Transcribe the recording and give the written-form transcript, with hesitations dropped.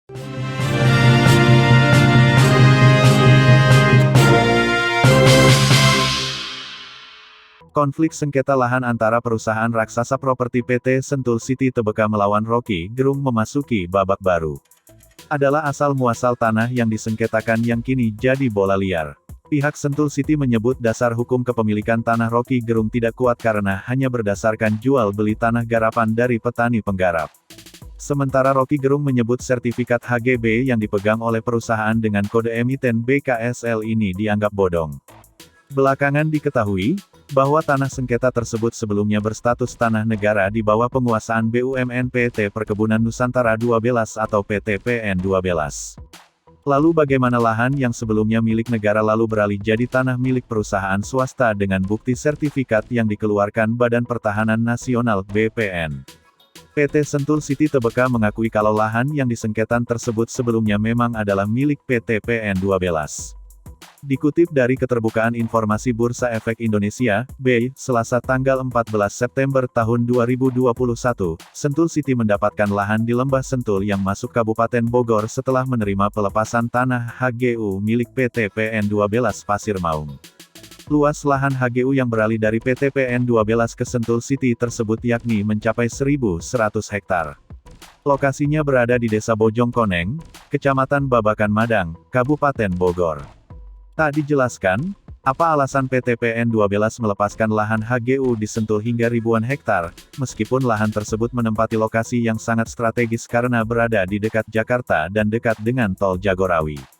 Konflik sengketa lahan antara perusahaan raksasa properti PT Sentul City Tbk melawan Rocky Gerung memasuki babak baru. Adalah asal-muasal tanah yang disengketakan yang kini jadi bola liar. Pihak Sentul City menyebut dasar hukum kepemilikan tanah Rocky Gerung tidak kuat karena hanya berdasarkan jual beli tanah garapan dari petani penggarap. Sementara Rocky Gerung menyebut sertifikat HGB yang dipegang oleh perusahaan dengan kode emiten BKSL ini dianggap bodong. Belakangan diketahui, bahwa tanah sengketa tersebut sebelumnya berstatus tanah negara di bawah penguasaan BUMN PT Perkebunan Nusantara 12 atau PT PN 12. Lalu bagaimana lahan yang sebelumnya milik negara lalu beralih jadi tanah milik perusahaan swasta dengan bukti sertifikat yang dikeluarkan Badan Pertahanan Nasional BPN. PT Sentul City Tbk mengakui kalau lahan yang disengketan tersebut sebelumnya memang adalah milik PT PN 12. Dikutip dari Keterbukaan Informasi Bursa Efek Indonesia, BI, Selasa tanggal 14 September tahun 2021, Sentul City mendapatkan lahan di Lembah Sentul yang masuk Kabupaten Bogor setelah menerima pelepasan tanah HGU milik PT PN 12 Pasir Maung. Luas lahan HGU yang beralih dari PT PN 12 ke Sentul City tersebut yakni mencapai 1.100 hektar. Lokasinya berada di Desa Bojongkoneng, Kecamatan Babakan Madang, Kabupaten Bogor. Tak dijelaskan, apa alasan PT PN 12 melepaskan lahan HGU di Sentul hingga ribuan hektar, meskipun lahan tersebut menempati lokasi yang sangat strategis karena berada di dekat Jakarta dan dekat dengan Tol Jagorawi.